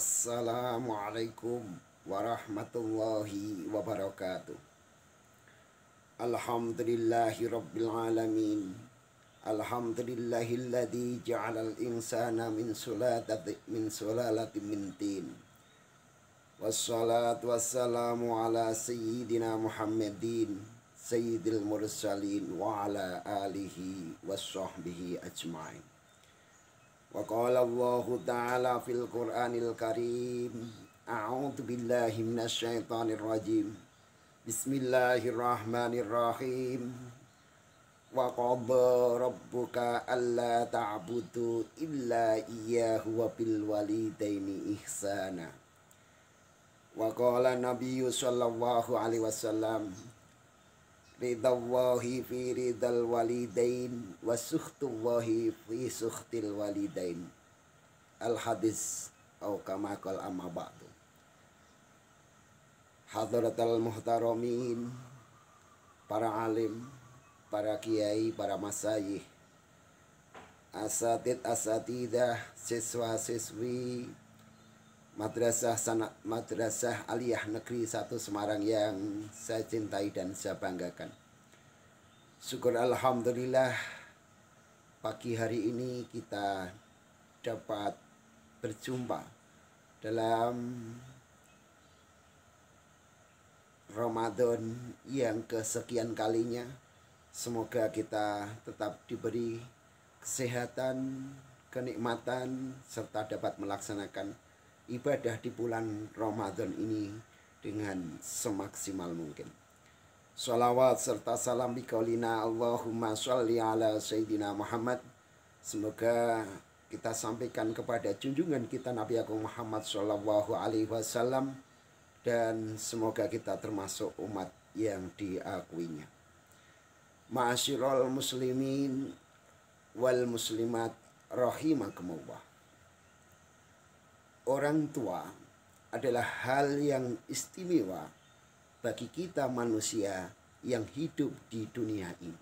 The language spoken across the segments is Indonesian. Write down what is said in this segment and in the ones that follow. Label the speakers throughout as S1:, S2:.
S1: Assalamualaikum warahmatullahi wabarakatuh. Alhamdulillahi rabbil alamin. Alhamdulillahilladzi ja'alal insana min sulalatin min tin. Wassalatu wassalamu ala sayyidina Muhammadin sayyidil mursalin wa ala alihi wassahbihi ajma'in. Wa qala Allahu ta'ala fil Qur'anil Karim, a'udzu billahi minasyaitonir rajim. Bismillahirrahmanirrahim. Wa qadha rabbuka alla ta'budu illa iyyahu wa bil walidaini ihsana. Wa qala Nabiyyu sallallahu alaihi wasallam, ridallahi fi ridal walidain wa sukhtullahi fi sukhtil walidain. Al hadis atau kama qala amma ba'du. Hadratal muhtaramin, para alim, para kiai, para masyayikh, asatid asatidah, siswa-siswi Madrasah Aliyah Negeri 1 Semarang yang saya cintai dan saya banggakan. Syukur alhamdulillah, pagi hari ini kita dapat berjumpa dalam Ramadan yang kesekian kalinya. Semoga kita tetap diberi kesehatan, kenikmatan, serta dapat melaksanakan ibadah di bulan Ramadan ini dengan semaksimal mungkin. Salawat serta salam biqaulina Allahumma sholli ala Sayyidina Muhammad. Semoga kita sampaikan kepada junjungan kita Nabi Agung Muhammad Sallallahu Alaihi Wasallam, dan semoga kita termasuk umat yang diakuinya. Ma'asyiral muslimin wal muslimat rahimakumullah. Orang tua adalah hal yang istimewa bagi kita manusia yang hidup di dunia ini.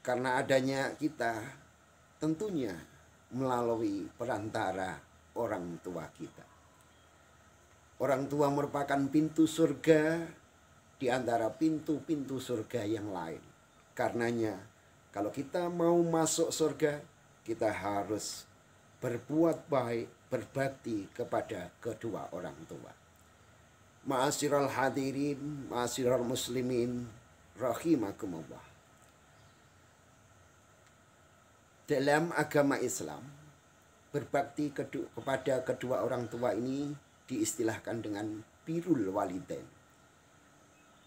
S1: Karena adanya kita tentunya melalui perantara orang tua kita. Orang tua merupakan pintu surga di antara pintu-pintu surga yang lain. Karenanya kalau kita mau masuk surga, kita harus berbuat baik, berbakti kepada kedua orang tua. Ma'asyiral hadirin, ma'asyiral muslimin, rahimakumullah. Dalam agama Islam, berbakti kepada kedua orang tua ini diistilahkan dengan birrul walidain.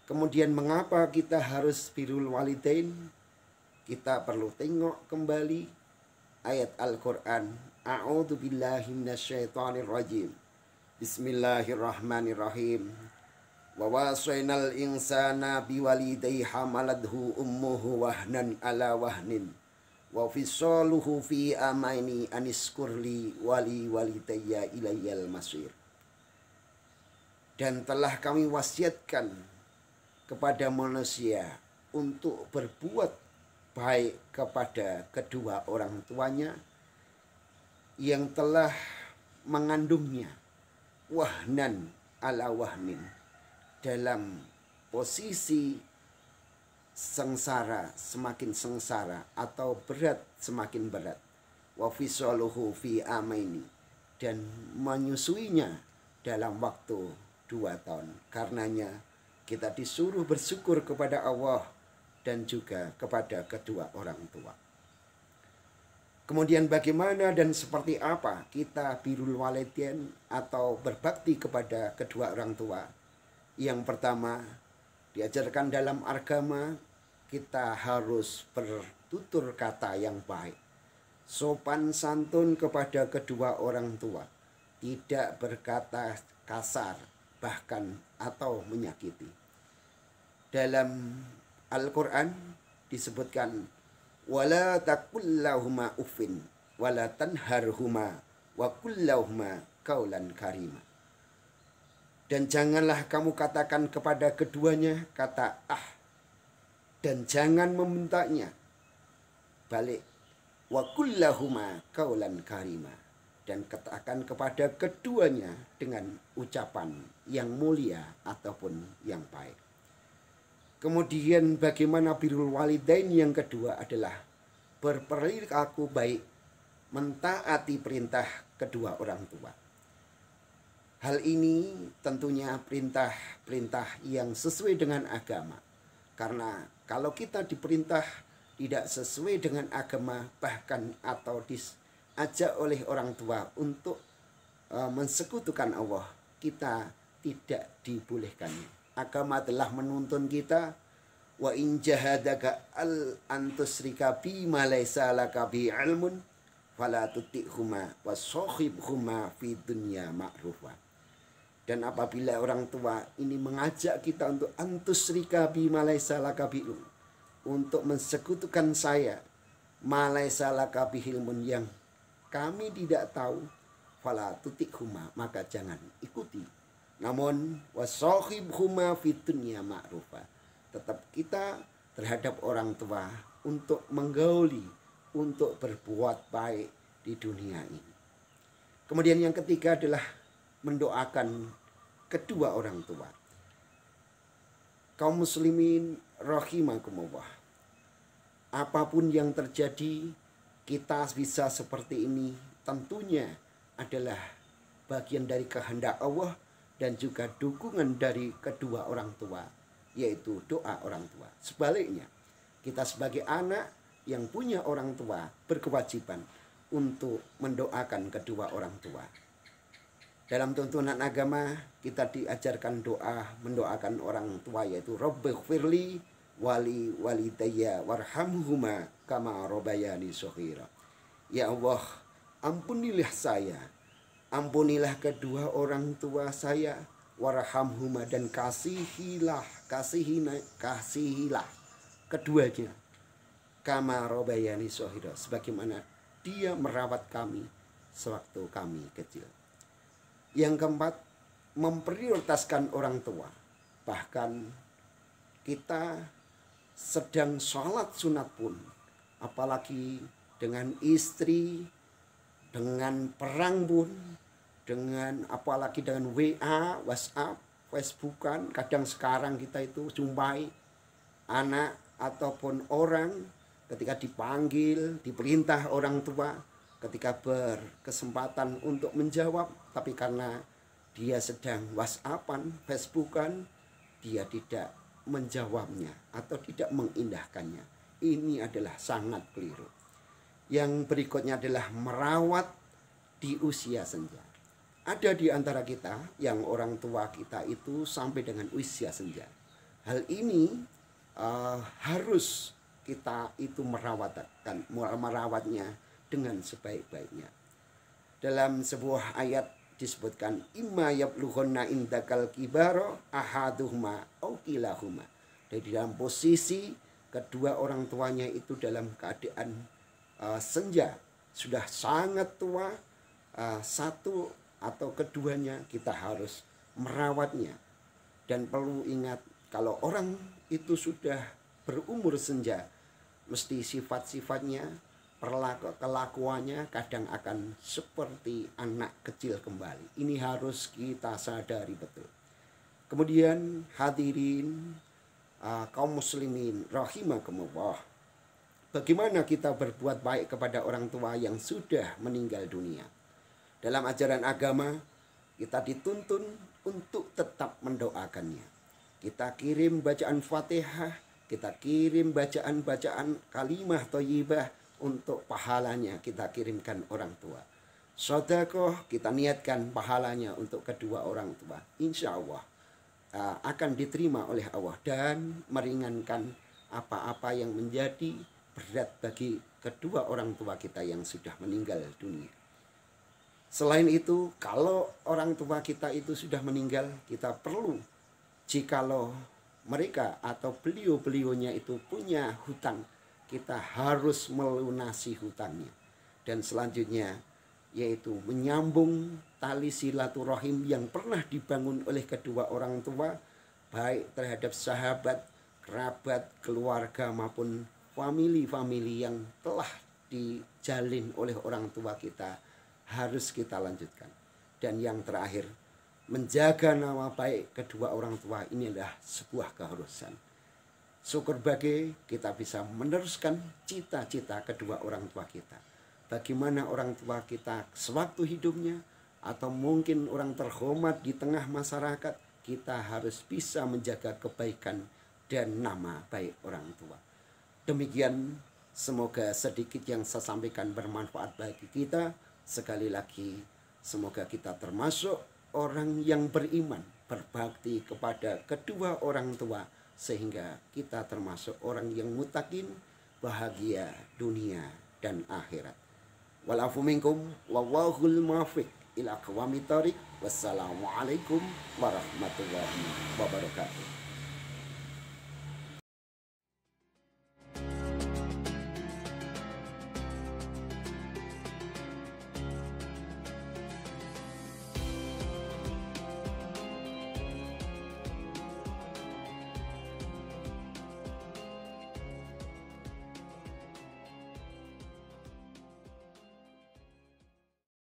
S1: Kemudian mengapa kita harus birrul walidain? Kita perlu tengok kembali ayat Al-Quran. A'udzu billahi minasyaitonir rajim. Bismillahirrahmanirrahim. Wa wasainal insana biwalidayhi hamalathu ummuhu wahnan ala wahnin wa fisaluhu fi amaini aniskurli wali walidayya ilayyal masir. Dan telah kami wasiatkan kepada manusia untuk berbuat baik kepada kedua orang tuanya yang telah mengandungnya wahnan ala wahnin, dalam posisi sengsara semakin sengsara atau berat semakin berat, wa fisaluhu fi amaini, dan menyusuinya dalam waktu 2 tahun. Karenanya kita disuruh bersyukur kepada Allah dan juga kepada kedua orang tua. Kemudian bagaimana dan seperti apa kita birrul walidain atau berbakti kepada kedua orang tua? Yang pertama, diajarkan dalam agama kita harus bertutur kata yang baik, sopan santun kepada kedua orang tua, tidak berkata kasar bahkan atau menyakiti. Dalam Al-Quran disebutkan, wala taqullahuma uffin wala tanharhuma wa qullahuma qaulan karima. Dan janganlah kamu katakan kepada keduanya kata dan jangan membentaknya. Balik, wa kullahuma qaulan karima, dan katakan kepada keduanya dengan ucapan yang mulia ataupun yang baik. Kemudian bagaimana birrul walidain yang kedua adalah berperilaku baik, mentaati perintah kedua orang tua. Hal ini tentunya perintah-perintah yang sesuai dengan agama. Karena kalau kita diperintah tidak sesuai dengan agama, bahkan atau diajak oleh orang tua untuk mensekutukan Allah, kita tidak dibolehkannya. Agama telah menuntun kita, wa in jahadaka al antusrika bi ma laysa laka bi ilmun fala tuti'huma wasahibhuma fi dunya ma'rufa. Dan apabila orang tua ini mengajak kita untuk antusrika bi ma laysa laka bi ilmun, untuk mensekutukan saya, ma laysa laka bi ilmun, yang kami tidak tahu, fala tuti'huma, maka jangan ikuti. Namun wasahibhuma fid dunya ma'rufa, tetap kita terhadap orang tua untuk menggauli, untuk berbuat baik di dunia ini. Kemudian yang ketiga adalah mendoakan kedua orang tua. Kaum muslimin rahimakumullah, apapun yang terjadi, kita bisa seperti ini tentunya adalah bagian dari kehendak Allah dan juga dukungan dari kedua orang tua, yaitu doa orang tua. Sebaliknya, kita sebagai anak yang punya orang tua berkewajiban untuk mendoakan kedua orang tua. Dalam tuntunan agama kita diajarkan doa mendoakan orang tua, yaitu Rabbighfirli wali walidayya warhamhuma kama rabbayani shaghira. Ya Allah, ampunilah saya, ampunilah kedua orang tua saya, warhamhuma, dan kasihilah keduanya, kama rabbayani shaghira, sebagaimana dia merawat kami sewaktu kami kecil. Yang keempat, memprioritaskan orang tua. Bahkan kita sedang sholat sunat pun, apalagi dengan istri, dengan perang pun, dengan apalagi dengan WA, WhatsApp, Facebookan. Kadang sekarang kita itu jumpai anak ataupun orang ketika dipanggil, diperintah orang tua, ketika berkesempatan untuk menjawab, tapi karena dia sedang WhatsAppan, Facebookan, dia tidak menjawabnya atau tidak mengindahkannya. Ini adalah sangat keliru. Yang berikutnya adalah merawat di usia senja. Ada di antara kita yang orang tua kita itu sampai dengan usia senja. Hal ini harus kita itu merawatnya dengan sebaik-baiknya. Dalam sebuah ayat disebutkan, imma yablughunna indakal kibaro ahaduhuma au kilahuma. Jadi dalam posisi kedua orang tuanya itu dalam keadaan senja, sudah sangat tua, satu atau keduanya, kita harus merawatnya. Dan perlu ingat, kalau orang itu sudah berumur senja, mesti sifat-sifatnya, kelakuannya kadang akan seperti anak kecil kembali. Ini harus kita sadari betul. Kemudian hadirin kaum muslimin rahimakumullah, bagaimana kita berbuat baik kepada orang tua yang sudah meninggal dunia? Dalam ajaran agama kita dituntun untuk tetap mendoakannya. Kita kirim bacaan Fatihah, kita kirim bacaan-bacaan kalimah thayyibah, untuk pahalanya kita kirimkan orang tua. Sedekah kita niatkan pahalanya untuk kedua orang tua. Insya Allah akan diterima oleh Allah dan meringankan apa-apa yang menjadi berat bagi kedua orang tua kita yang sudah meninggal dunia. Selain itu, kalau orang tua kita itu sudah meninggal, kita perlu, jikalau mereka atau beliau-beliaunya itu punya hutang, kita harus melunasi hutangnya. Dan selanjutnya yaitu menyambung tali silaturahim yang pernah dibangun oleh kedua orang tua, baik terhadap sahabat, kerabat, keluarga maupun famili-famili yang telah dijalin oleh orang tua kita harus kita lanjutkan. Dan yang terakhir, menjaga nama baik kedua orang tua ini adalah sebuah keharusan. Syukur bagi kita bisa meneruskan cita-cita kedua orang tua kita. Bagaimana orang tua kita sewaktu hidupnya, atau mungkin orang terhormat di tengah masyarakat, kita harus bisa menjaga kebaikan dan nama baik orang tua. Demikian, semoga sedikit yang saya sampaikan bermanfaat bagi kita. Sekali lagi, semoga kita termasuk orang yang beriman, berbakti kepada kedua orang tua, sehingga kita termasuk orang yang muttaqin, bahagia dunia dan akhirat. Walafu minkum wallahul muwaffiq ila aqwamit thoriq. Wassalamualaikum warahmatullahi wabarakatuh.